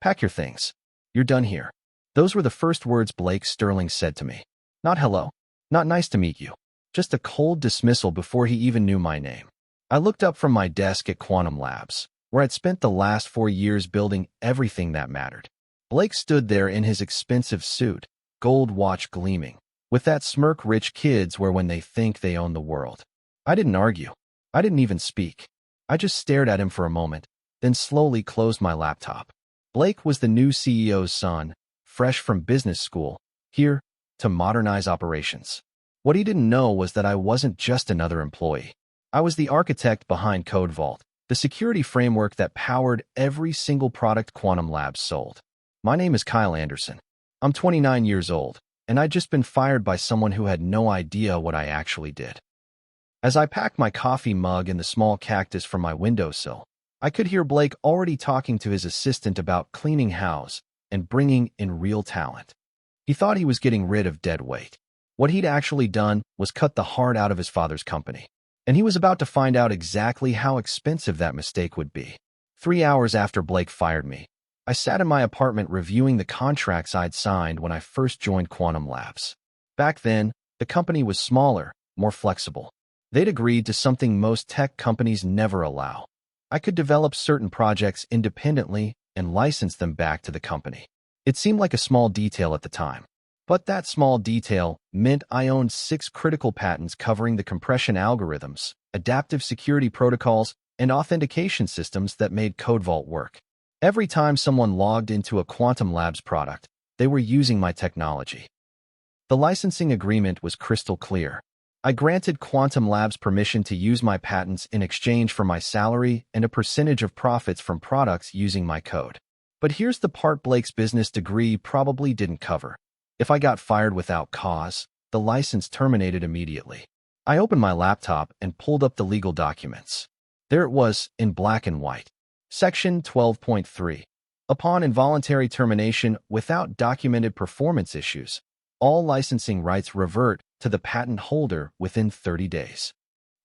Pack your things. You're done here. Those were the first words Blake Sterling said to me. Not hello. Not nice to meet you. Just a cold dismissal before he even knew my name. I looked up from my desk at Quantum Labs, where I'd spent the last 4 years building everything that mattered. Blake stood there in his expensive suit, gold watch gleaming, with that smirk rich kids wear when they think they own the world. I didn't argue. I didn't even speak. I just stared at him for a moment, then slowly closed my laptop. Blake was the new CEO's son, fresh from business school, here to modernize operations. What he didn't know was that I wasn't just another employee. I was the architect behind Code Vault, the security framework that powered every single product Quantum Labs sold. My name is Kyle Anderson. I'm 29 years old, and I'd just been fired by someone who had no idea what I actually did. As I packed my coffee mug and the small cactus from my windowsill, I could hear Blake already talking to his assistant about cleaning house and bringing in real talent. He thought he was getting rid of dead weight. What he'd actually done was cut the heart out of his father's company, and he was about to find out exactly how expensive that mistake would be. 3 hours after Blake fired me, I sat in my apartment reviewing the contracts I'd signed when I first joined Quantum Labs. Back then, the company was smaller, more flexible. They'd agreed to something most tech companies never allow. I could develop certain projects independently and license them back to the company. It seemed like a small detail at the time, but that small detail meant I owned 6 critical patents covering the compression algorithms, adaptive security protocols, and authentication systems that made Code Vault work. Every time someone logged into a Quantum Labs product, they were using my technology. The licensing agreement was crystal clear. I granted Quantum Labs permission to use my patents in exchange for my salary and a percentage of profits from products using my code. But here's the part Blake's business degree probably didn't cover. If I got fired without cause, the license terminated immediately. I opened my laptop and pulled up the legal documents. There it was, in black and white. Section 12.3. Upon involuntary termination without documented performance issues, all licensing rights revert to the patent holder within 30 days.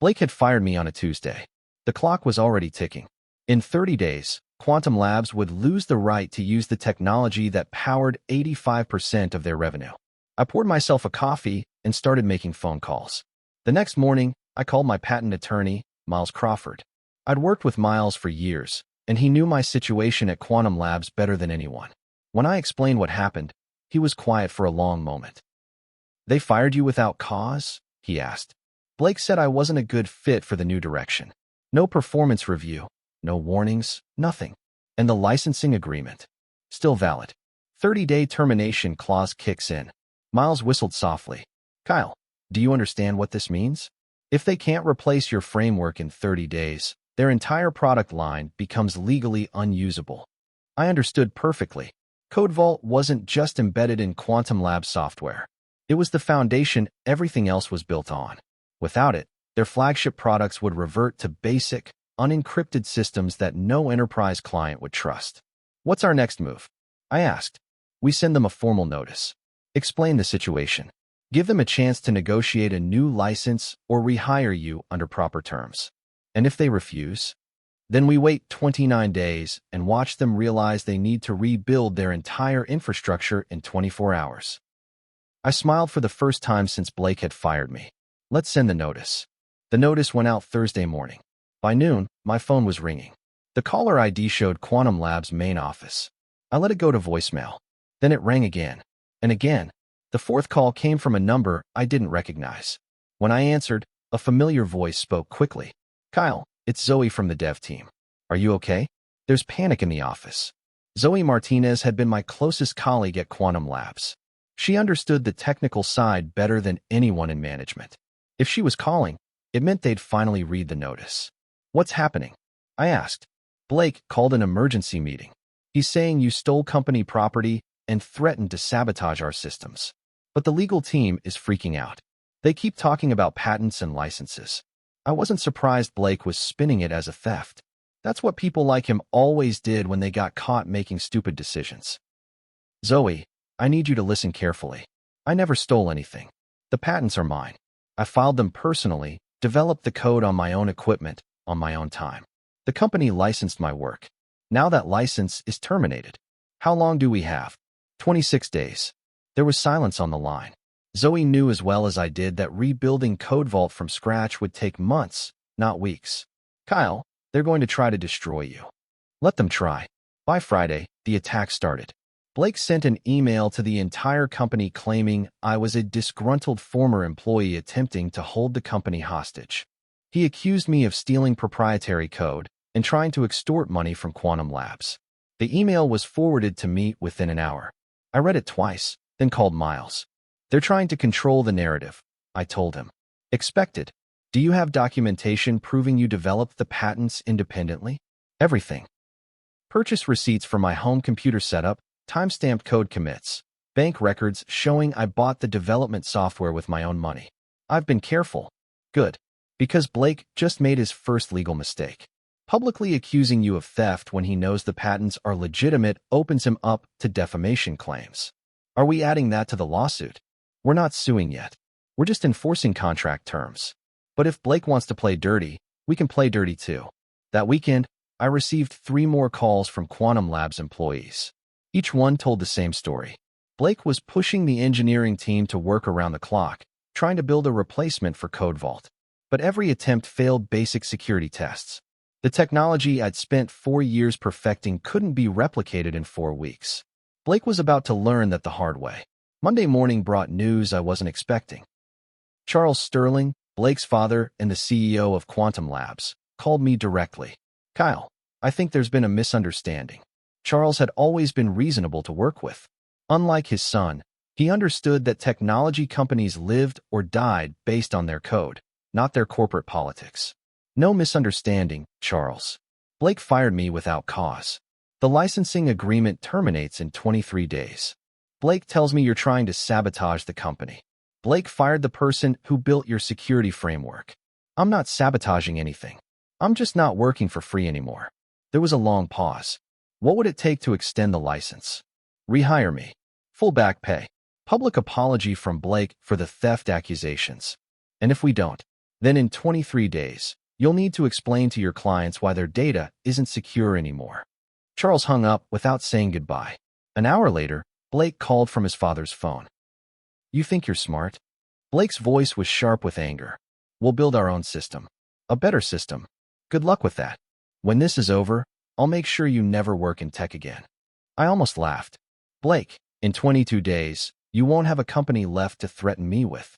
Blake had fired me on a Tuesday. The clock was already ticking. In 30 days, Quantum Labs would lose the right to use the technology that powered 85% of their revenue. I poured myself a coffee and started making phone calls. The next morning, I called my patent attorney, Miles Crawford. I'd worked with Miles for years, and he knew my situation at Quantum Labs better than anyone. When I explained what happened, he was quiet for a long moment. They fired you without cause? He asked. Blake said I wasn't a good fit for the new direction. No performance review, no warnings, nothing. And the licensing agreement? Still valid. 30-day termination clause kicks in. Miles whistled softly. Kyle, do you understand what this means? If they can't replace your framework in 30 days, their entire product line becomes legally unusable. I understood perfectly. Code Vault wasn't just embedded in Quantum Labs software. It was the foundation everything else was built on. Without it, their flagship products would revert to basic, unencrypted systems that no enterprise client would trust. What's our next move? I asked. We send them a formal notice. Explain the situation. Give them a chance to negotiate a new license or rehire you under proper terms. And if they refuse, then we wait 29 days and watch them realize they need to rebuild their entire infrastructure in 24 hours. I smiled for the first time since Blake had fired me. Let's send the notice. The notice went out Thursday morning. By noon, my phone was ringing. The caller ID showed Quantum Labs' main office. I let it go to voicemail. Then it rang again. And again. The fourth call came from a number I didn't recognize. When I answered, a familiar voice spoke quickly. Kyle, it's Zoe from the dev team. Are you okay? There's panic in the office. Zoe Martinez had been my closest colleague at Quantum Labs. She understood the technical side better than anyone in management. If she was calling, it meant they'd finally read the notice. What's happening? I asked. Blake called an emergency meeting. He's saying you stole company property and threatened to sabotage our systems. But the legal team is freaking out. They keep talking about patents and licenses. I wasn't surprised Blake was spinning it as a theft. That's what people like him always did when they got caught making stupid decisions. Zoe, I need you to listen carefully. I never stole anything. The patents are mine. I filed them personally, developed the code on my own equipment, on my own time. The company licensed my work. Now that license is terminated. How long do we have? 26 days. There was silence on the line. Zoe knew as well as I did that rebuilding Code Vault from scratch would take months, not weeks. Kyle, they're going to try to destroy you. Let them try. By Friday, the attack started. Blake sent an email to the entire company claiming I was a disgruntled former employee attempting to hold the company hostage. He accused me of stealing proprietary code and trying to extort money from Quantum Labs. The email was forwarded to me within an hour. I read it twice, then called Miles. They're trying to control the narrative, I told him. Expected. Do you have documentation proving you developed the patents independently? Everything. Purchase receipts for my home computer setup, timestamped code commits, bank records showing I bought the development software with my own money. I've been careful. Good. Because Blake just made his first legal mistake. Publicly accusing you of theft when he knows the patents are legitimate opens him up to defamation claims. Are we adding that to the lawsuit? We're not suing yet. We're just enforcing contract terms. But if Blake wants to play dirty, we can play dirty too. That weekend, I received 3 more calls from Quantum Labs employees. Each one told the same story. Blake was pushing the engineering team to work around the clock, trying to build a replacement for Code Vault. But every attempt failed basic security tests. The technology I'd spent 4 years perfecting couldn't be replicated in 4 weeks. Blake was about to learn that the hard way. Monday morning brought news I wasn't expecting. Charles Sterling, Blake's father and the CEO of Quantum Labs, called me directly. Kyle, I think there's been a misunderstanding. Charles had always been reasonable to work with. Unlike his son, he understood that technology companies lived or died based on their code, not their corporate politics. No misunderstanding, Charles. Blake fired me without cause. The licensing agreement terminates in 23 days. Blake tells me you're trying to sabotage the company. Blake fired the person who built your security framework. I'm not sabotaging anything. I'm just not working for free anymore. There was a long pause. What would it take to extend the license? Rehire me. Full back pay. Public apology from Blake for the theft accusations. And if we don't, then in 23 days, you'll need to explain to your clients why their data isn't secure anymore. Charles hung up without saying goodbye. An hour later, Blake called from his father's phone. You think you're smart? Blake's voice was sharp with anger. We'll build our own system. A better system. Good luck with that. When this is over, I'll make sure you never work in tech again. I almost laughed. Blake, in 22 days, you won't have a company left to threaten me with.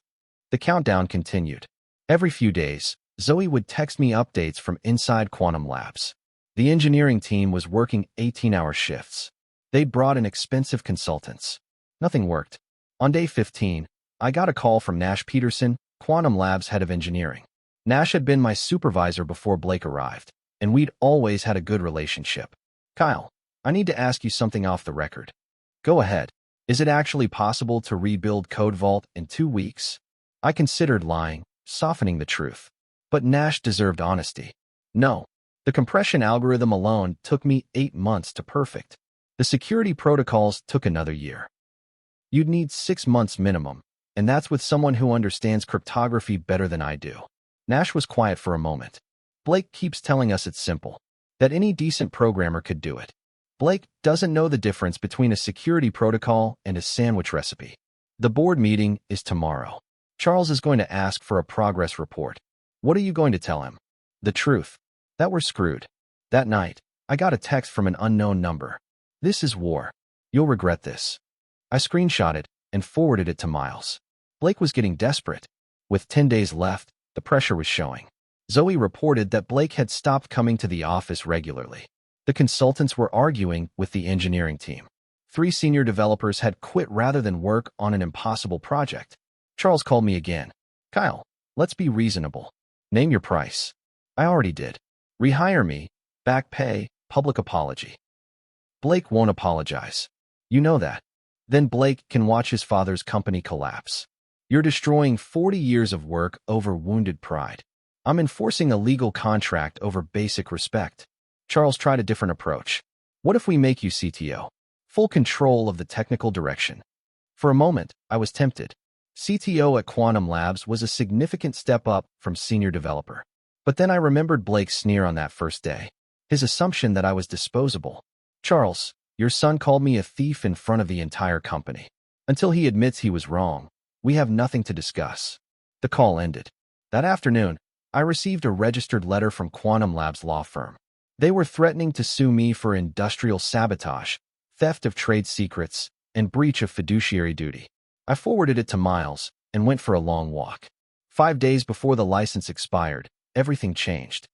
The countdown continued. Every few days, Zoe would text me updates from inside Quantum Labs. The engineering team was working 18-hour shifts. They'd brought in expensive consultants. Nothing worked. On day 15, I got a call from Nash Peterson, Quantum Labs head of engineering. Nash had been my supervisor before Blake arrived, and we'd always had a good relationship. Kyle, I need to ask you something off the record. Go ahead. Is it actually possible to rebuild Code Vault in 2 weeks? I considered lying, softening the truth. But Nash deserved honesty. No. The compression algorithm alone took me 8 months to perfect. The security protocols took another year. You'd need 6 months minimum, and that's with someone who understands cryptography better than I do. Nash was quiet for a moment. Blake keeps telling us it's simple, that any decent programmer could do it. Blake doesn't know the difference between a security protocol and a sandwich recipe. The board meeting is tomorrow. Charles is going to ask for a progress report. What are you going to tell him? The truth. That we're screwed. That night, I got a text from an unknown number. This is war. You'll regret this. I screenshot it and forwarded it to Miles. Blake was getting desperate. With 10 days left, the pressure was showing. Zoe reported that Blake had stopped coming to the office regularly. The consultants were arguing with the engineering team. 3 senior developers had quit rather than work on an impossible project. Charles called me again. Kyle, let's be reasonable. Name your price. I already did. Rehire me, back pay, public apology. Blake won't apologize. You know that. Then Blake can watch his father's company collapse. You're destroying 40 years of work over wounded pride. I'm enforcing a legal contract over basic respect. Charles tried a different approach. What if we make you CTO? Full control of the technical direction. For a moment, I was tempted. CTO at Quantum Labs was a significant step up from senior developer. But then I remembered Blake's sneer on that first day. His assumption that I was disposable. Charles, Your son called me a thief in front of the entire company. Until he admits he was wrong, we have nothing to discuss." The call ended. That afternoon, I received a registered letter from Quantum Labs law firm. They were threatening to sue me for industrial sabotage, theft of trade secrets, and breach of fiduciary duty. I forwarded it to Miles and went for a long walk. 5 days before the license expired, everything changed.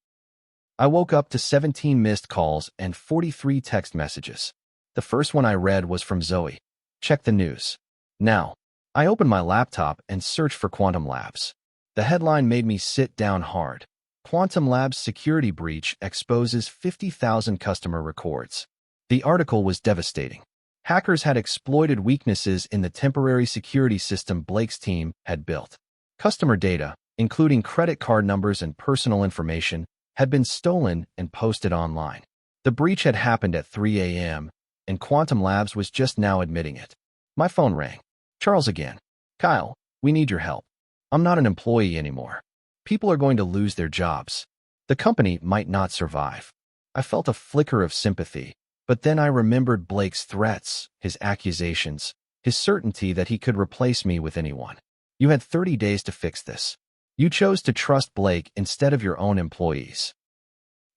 I woke up to 17 missed calls and 43 text messages. The first one I read was from Zoe. "Check the news." Now, I opened my laptop and searched for Quantum Labs. The headline made me sit down hard. Quantum Labs security breach exposes 50,000 customer records. The article was devastating. Hackers had exploited weaknesses in the temporary security system Blake's team had built. Customer data, including credit card numbers and personal information, had been stolen and posted online. The breach had happened at 3 a.m., and Quantum Labs was just now admitting it. My phone rang. "Charles again. Kyle, we need your help. I'm not an employee anymore. People are going to lose their jobs. The company might not survive." I felt a flicker of sympathy, but then I remembered Blake's threats, his accusations, his certainty that he could replace me with anyone. "You had 30 days to fix this. You chose to trust Blake instead of your own employees.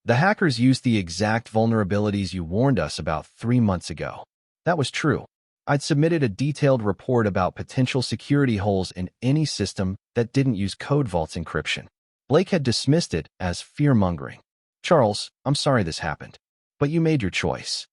The hackers used the exact vulnerabilities you warned us about 3 months ago." That was true. I'd submitted a detailed report about potential security holes in any system that didn't use code vault's encryption. Blake had dismissed it as fear-mongering. "Charles, I'm sorry this happened, but you made your choice."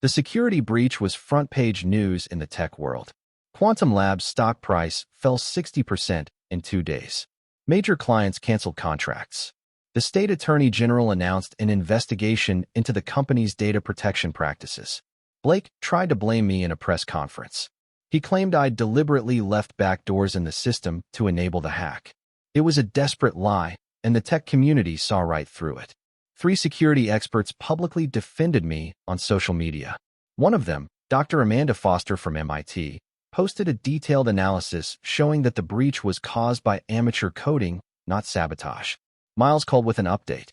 The security breach was front-page news in the tech world. Quantum Labs' stock price fell 60% in 2 days. Major clients canceled contracts. The state attorney general announced an investigation into the company's data protection practices. Blake tried to blame me in a press conference. He claimed I'd deliberately left backdoors in the system to enable the hack. It was a desperate lie, and the tech community saw right through it. 3 security experts publicly defended me on social media. One of them, Dr. Amanda Foster from MIT, posted a detailed analysis showing that the breach was caused by amateur coding, not sabotage. Miles called with an update.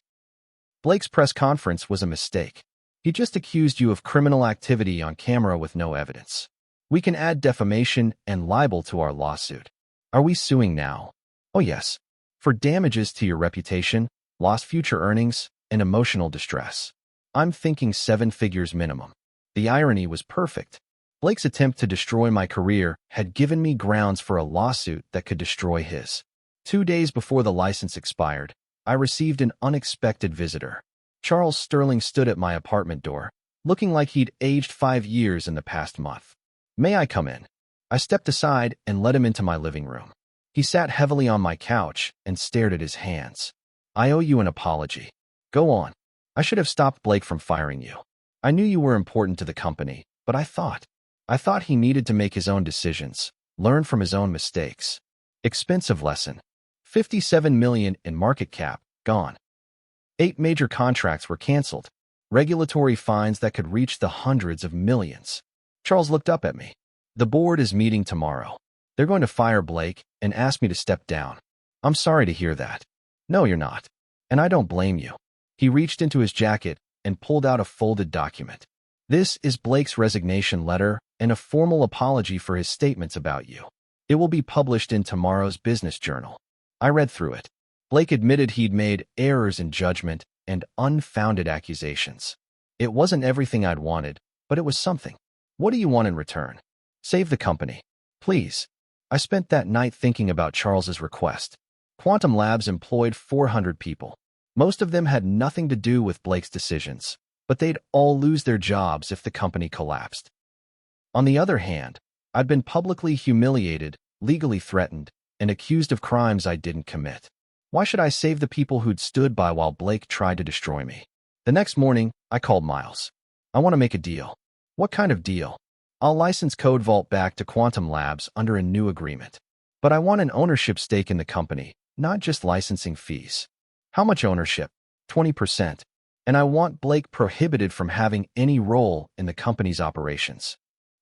"Blake's press conference was a mistake. He just accused you of criminal activity on camera with no evidence. We can add defamation and libel to our lawsuit." "Are we suing now?" "Oh yes. For damages to your reputation, lost future earnings, and emotional distress. I'm thinking 7 figures minimum." The irony was perfect. Blake's attempt to destroy my career had given me grounds for a lawsuit that could destroy his. 2 days before the license expired, I received an unexpected visitor. Charles Sterling stood at my apartment door, looking like he'd aged 5 years in the past month. "May I come in?" I stepped aside and let him into my living room. He sat heavily on my couch and stared at his hands. "I owe you an apology." "Go on." "I should have stopped Blake from firing you. I knew you were important to the company, but I thought he needed to make his own decisions, learn from his own mistakes." Expensive lesson. 57 million in market cap, gone. 8 major contracts were canceled. Regulatory fines that could reach the hundreds of millions. Charles looked up at me. "The board is meeting tomorrow. They're going to fire Blake and ask me to step down." "I'm sorry to hear that." "No, you're not. And I don't blame you." He reached into his jacket and pulled out a folded document. "This is Blake's resignation letter and a formal apology for his statements about you. It will be published in tomorrow's business journal." I read through it. Blake admitted he'd made errors in judgment and unfounded accusations. It wasn't everything I'd wanted, but it was something. "What do you want in return?" "Save the company. Please." I spent that night thinking about Charles's request. Quantum Labs employed 400 people. Most of them had nothing to do with Blake's decisions, but they'd all lose their jobs if the company collapsed. On the other hand, I'd been publicly humiliated, legally threatened, and accused of crimes I didn't commit. Why should I save the people who'd stood by while Blake tried to destroy me? The next morning, I called Miles. "I want to make a deal." "What kind of deal?" "I'll license Code Vault back to Quantum Labs under a new agreement. But I want an ownership stake in the company, not just licensing fees." "How much ownership?" 20%. "And I want Blake prohibited from having any role in the company's operations."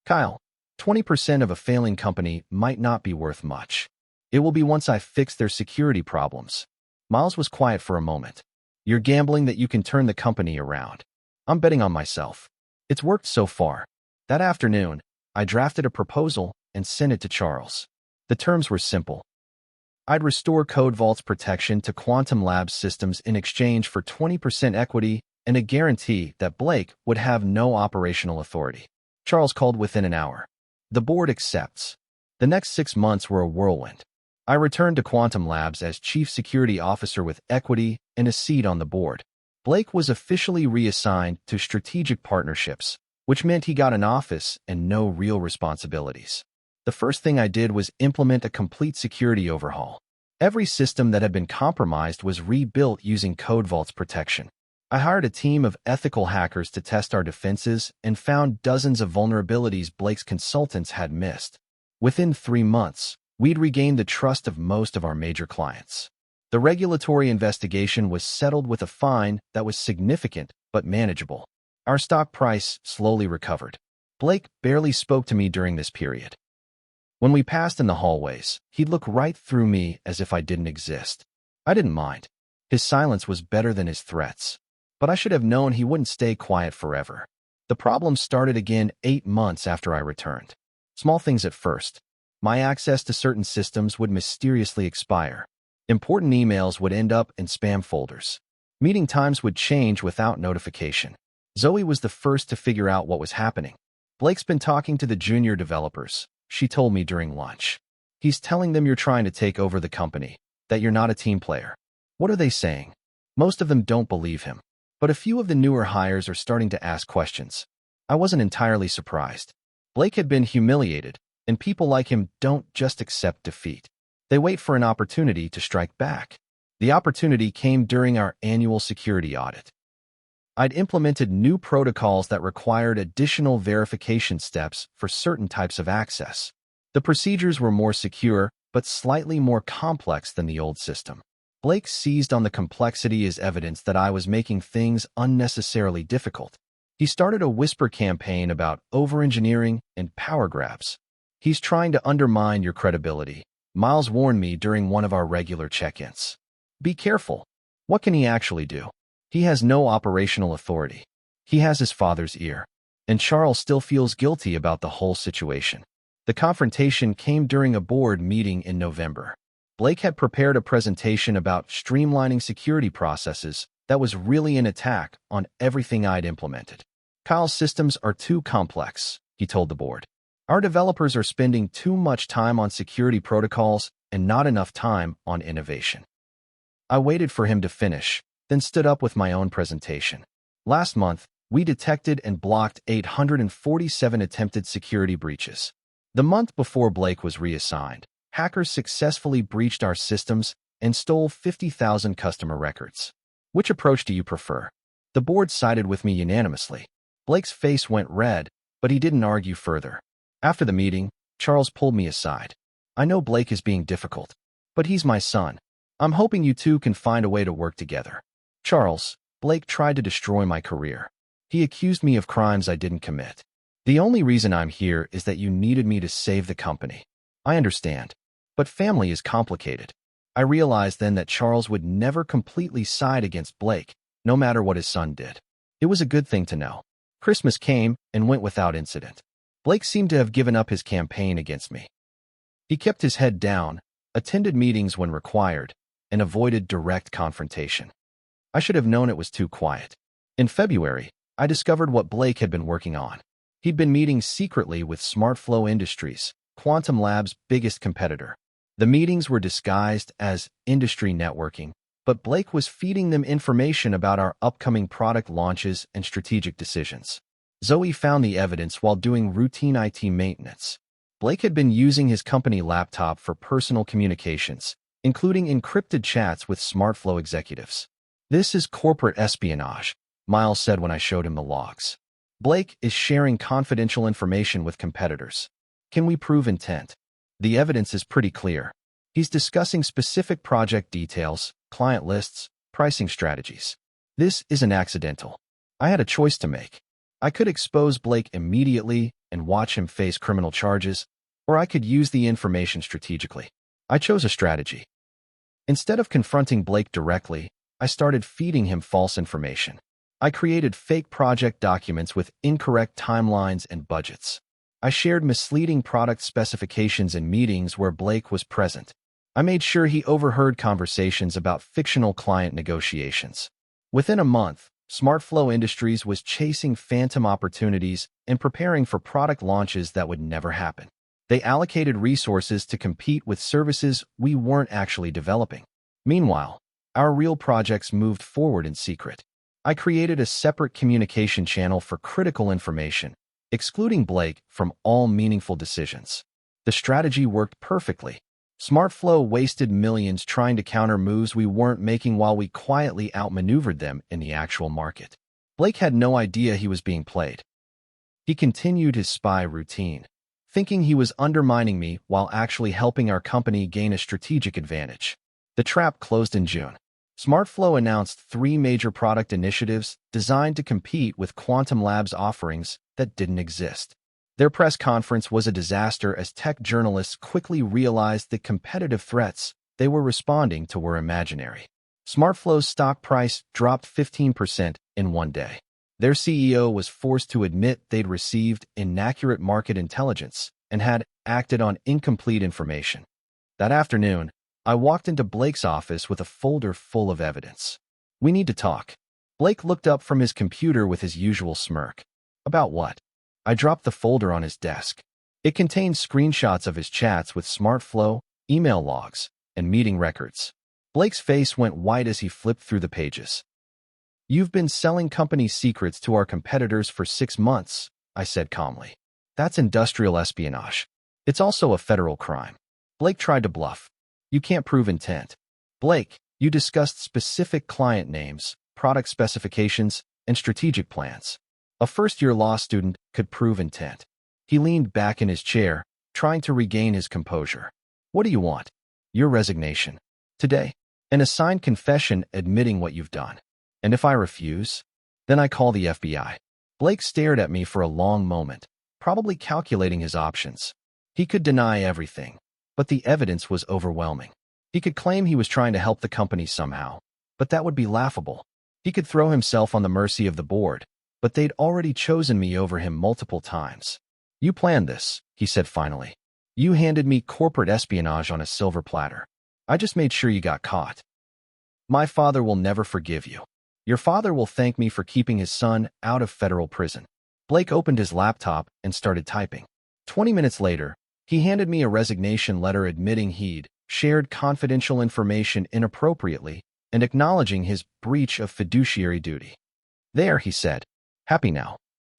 "Kyle, 20% of a failing company might not be worth much. It will be once I fix their security problems." Miles was quiet for a moment. "You're gambling that you can turn the company around." "I'm betting on myself." It's worked so far. That afternoon, I drafted a proposal and sent it to Charles. The terms were simple. I'd restore Code Vault's protection to Quantum Labs systems in exchange for 20% equity and a guarantee that Blake would have no operational authority. Charles called within an hour. The board accepts. The next 6 months were a whirlwind. I returned to Quantum Labs as Chief Security Officer with equity and a seat on the board. Blake was officially reassigned to strategic partnerships, which meant he got an office and no real responsibilities. The first thing I did was implement a complete security overhaul. Every system that had been compromised was rebuilt using Code Vault's protection. I hired a team of ethical hackers to test our defenses and found dozens of vulnerabilities Blake's consultants had missed. Within 3 months, we'd regained the trust of most of our major clients. The regulatory investigation was settled with a fine that was significant but manageable. Our stock price slowly recovered. Blake barely spoke to me during this period. When we passed in the hallways, he'd look right through me as if I didn't exist. I didn't mind. His silence was better than his threats. But I should have known he wouldn't stay quiet forever. The problem started again 8 months after I returned. Small things at first. My access to certain systems would mysteriously expire. Important emails would end up in spam folders. Meeting times would change without notification. Zoe was the first to figure out what was happening. Blake's been talking to the junior developers, she told me during lunch. He's telling them you're trying to take over the company, that you're not a team player. What are they saying? Most of them don't believe him, but a few of the newer hires are starting to ask questions. I wasn't entirely surprised. Blake had been humiliated, and people like him don't just accept defeat. They wait for an opportunity to strike back. The opportunity came during our annual security audit. I'd implemented new protocols that required additional verification steps for certain types of access. The procedures were more secure, but slightly more complex than the old system. Blake seized on the complexity as evidence that I was making things unnecessarily difficult. He started a whisper campaign about over-engineering and power grabs. He's trying to undermine your credibility, Miles warned me during one of our regular check-ins. Be careful. What can he actually do? He has no operational authority. He has his father's ear. And Charles still feels guilty about the whole situation. The confrontation came during a board meeting in November. Blake had prepared a presentation about streamlining security processes that was really an attack on everything I'd implemented. Kyle's systems are too complex, he told the board. Our developers are spending too much time on security protocols and not enough time on innovation. I waited for him to finish, then stood up with my own presentation. Last month, we detected and blocked 847 attempted security breaches. The month before Blake was reassigned, hackers successfully breached our systems and stole 50,000 customer records. Which approach do you prefer? The board sided with me unanimously. Blake's face went red, but he didn't argue further. After the meeting, Charles pulled me aside. I know Blake is being difficult, but he's my son. I'm hoping you two can find a way to work together. Charles, Blake tried to destroy my career. He accused me of crimes I didn't commit. The only reason I'm here is that you needed me to save the company. I understand, but family is complicated. I realized then that Charles would never completely side against Blake, no matter what his son did. It was a good thing to know. Christmas came and went without incident. Blake seemed to have given up his campaign against me. He kept his head down, attended meetings when required, and avoided direct confrontation. I should have known it was too quiet. In February, I discovered what Blake had been working on. He'd been meeting secretly with SmartFlow Industries, Quantum Labs' biggest competitor. The meetings were disguised as industry networking, but Blake was feeding them information about our upcoming product launches and strategic decisions. Zoe found the evidence while doing routine IT maintenance. Blake had been using his company laptop for personal communications, including encrypted chats with SmartFlow executives. This is corporate espionage, Miles said when I showed him the logs. Blake is sharing confidential information with competitors. Can we prove intent? The evidence is pretty clear. He's discussing specific project details, client lists, pricing strategies. This isn't accidental. I had a choice to make. I could expose Blake immediately and watch him face criminal charges, or I could use the information strategically. I chose a strategy. Instead of confronting Blake directly, I started feeding him false information. I created fake project documents with incorrect timelines and budgets. I shared misleading product specifications in meetings where Blake was present. I made sure he overheard conversations about fictional client negotiations. Within a month, SmartFlow Industries was chasing phantom opportunities and preparing for product launches that would never happen. They allocated resources to compete with services we weren't actually developing. Meanwhile, our real projects moved forward in secret. I created a separate communication channel for critical information, excluding Blake from all meaningful decisions. The strategy worked perfectly. SmartFlow wasted millions trying to counter moves we weren't making while we quietly outmaneuvered them in the actual market. Blake had no idea he was being played. He continued his spy routine, thinking he was undermining me while actually helping our company gain a strategic advantage. The trap closed in June. SmartFlow announced 3 major product initiatives designed to compete with Quantum Labs' offerings that didn't exist. Their press conference was a disaster as tech journalists quickly realized the competitive threats they were responding to were imaginary. SmartFlow's stock price dropped 15% in one day. Their CEO was forced to admit they'd received inaccurate market intelligence and had acted on incomplete information. That afternoon, I walked into Blake's office with a folder full of evidence. "We need to talk." Blake looked up from his computer with his usual smirk. "About what?" I dropped the folder on his desk. It contained screenshots of his chats with SmartFlow, email logs, and meeting records. Blake's face went white as he flipped through the pages. "You've been selling company secrets to our competitors for 6 months," I said calmly. "That's industrial espionage. It's also a federal crime." Blake tried to bluff. "You can't prove intent." "Blake, you discussed specific client names, product specifications, and strategic plans. A first-year law student could prove intent." He leaned back in his chair, trying to regain his composure. "What do you want?" "Your resignation. Today. An assigned confession admitting what you've done." "And if I refuse?" "Then I call the FBI." Blake stared at me for a long moment, probably calculating his options. He could deny everything, but the evidence was overwhelming. He could claim he was trying to help the company somehow, but that would be laughable. He could throw himself on the mercy of the board, but they'd already chosen me over him multiple times. "You planned this," he said finally. "You handed me corporate espionage on a silver platter. I just made sure you got caught. My father will never forgive you. Your father will thank me for keeping his son out of federal prison." Blake opened his laptop and started typing. 20 minutes later, he handed me a resignation letter admitting he'd shared confidential information inappropriately and acknowledging his breach of fiduciary duty. "There," he said. "Happy now?"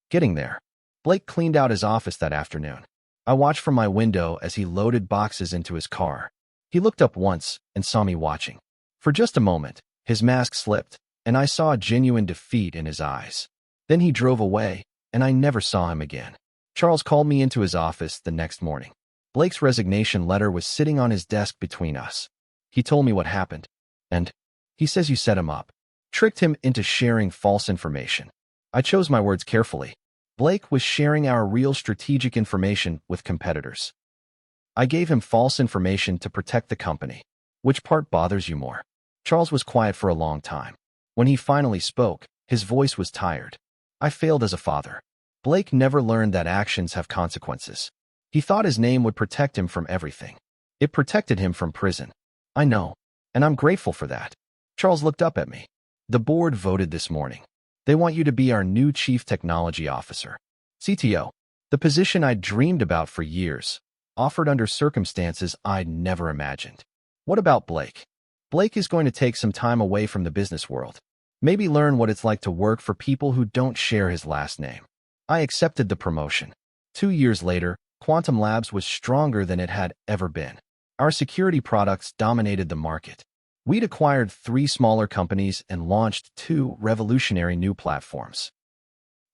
"Getting there." Blake cleaned out his office that afternoon. I watched from my window as he loaded boxes into his car. He looked up once and saw me watching. For just a moment, his mask slipped, and I saw genuine defeat in his eyes. Then he drove away, and I never saw him again. Charles called me into his office the next morning. Blake's resignation letter was sitting on his desk between us. He told me what happened, and he says you set him up, tricked him into sharing false information. I chose my words carefully. Blake was sharing our real strategic information with competitors. I gave him false information to protect the company. Which part bothers you more? Charles was quiet for a long time. When he finally spoke, his voice was tired. I failed as a father. Blake never learned that actions have consequences. He thought his name would protect him from everything. It protected him from prison. I know, and I'm grateful for that. Charles looked up at me. The board voted this morning. They want you to be our new Chief Technology Officer. CTO, the position I'd dreamed about for years, offered under circumstances I'd never imagined. What about Blake? Blake is going to take some time away from the business world. Maybe learn what it's like to work for people who don't share his last name. I accepted the promotion. 2 years later, Quantum Labs was stronger than it had ever been. Our security products dominated the market. We'd acquired 3 smaller companies and launched 2 revolutionary new platforms.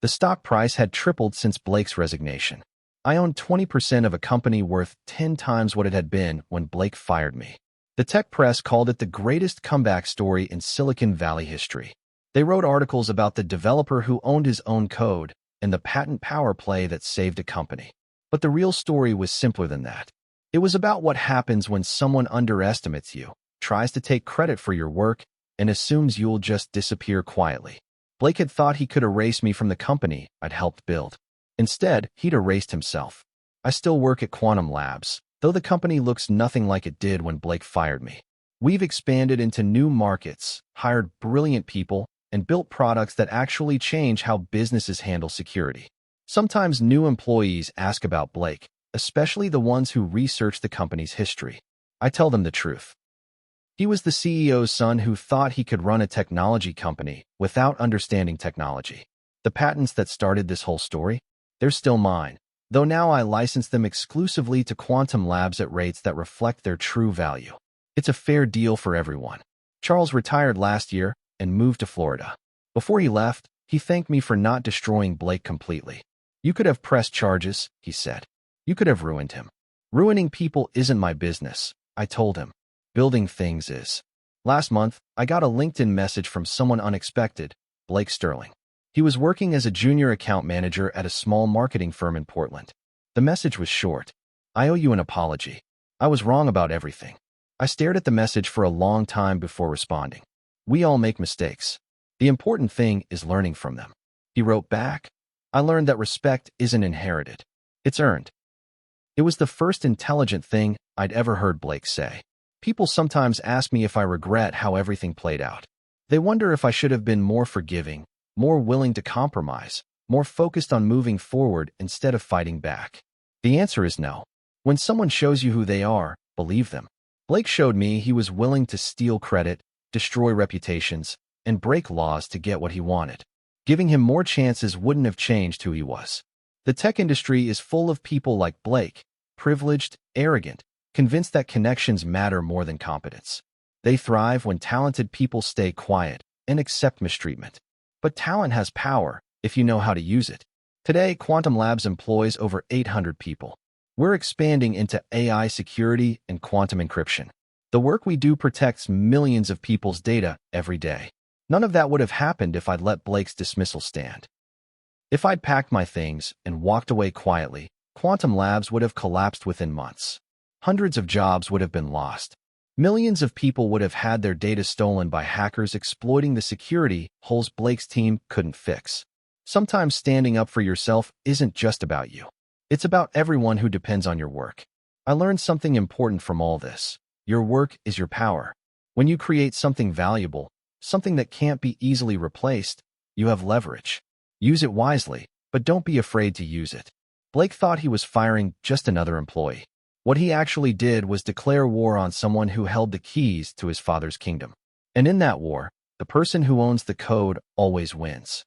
The stock price had tripled since Blake's resignation. I owned 20% of a company worth 10 times what it had been when Blake fired me. The tech press called it the greatest comeback story in Silicon Valley history. They wrote articles about the developer who owned his own code and the patent power play that saved a company. But the real story was simpler than that. It was about what happens when someone underestimates you, tries to take credit for your work, and assumes you'll just disappear quietly. Blake had thought he could erase me from the company I'd helped build. Instead, he'd erased himself. I still work at Quantum Labs, though the company looks nothing like it did when Blake fired me. We've expanded into new markets, hired brilliant people, and built products that actually change how businesses handle security. Sometimes new employees ask about Blake, especially the ones who research the company's history. I tell them the truth. He was the CEO's son who thought he could run a technology company without understanding technology. The patents that started this whole story, they're still mine, though now I license them exclusively to Quantum Labs at rates that reflect their true value. It's a fair deal for everyone. Charles retired last year and moved to Florida. Before he left, he thanked me for not destroying Blake completely. You could have pressed charges, he said. You could have ruined him. Ruining people isn't my business, I told him. Building things is. Last month, I got a LinkedIn message from someone unexpected, Blake Sterling. He was working as a junior account manager at a small marketing firm in Portland. The message was short. I owe you an apology. I was wrong about everything. I stared at the message for a long time before responding. We all make mistakes. The important thing is learning from them. He wrote back, I learned that respect isn't inherited. It's earned. It was the first intelligent thing I'd ever heard Blake say. People sometimes ask me if I regret how everything played out. They wonder if I should have been more forgiving, more willing to compromise, more focused on moving forward instead of fighting back. The answer is no. When someone shows you who they are, believe them. Blake showed me he was willing to steal credit, destroy reputations, and break laws to get what he wanted. Giving him more chances wouldn't have changed who he was. The tech industry is full of people like Blake, privileged, arrogant, convinced that connections matter more than competence. They thrive when talented people stay quiet and accept mistreatment. But talent has power if you know how to use it. Today, Quantum Labs employs over 800 people. We're expanding into AI security and quantum encryption. The work we do protects millions of people's data every day. None of that would have happened if I'd let Blake's dismissal stand. If I'd packed my things and walked away quietly, Quantum Labs would have collapsed within months. Hundreds of jobs would have been lost. Millions of people would have had their data stolen by hackers exploiting the security holes Blake's team couldn't fix. Sometimes standing up for yourself isn't just about you. It's about everyone who depends on your work. I learned something important from all this. Your work is your power. When you create something valuable, something that can't be easily replaced, you have leverage. Use it wisely, but don't be afraid to use it. Blake thought he was firing just another employee. What he actually did was declare war on someone who held the keys to his father's kingdom. And in that war, the person who owns the code always wins.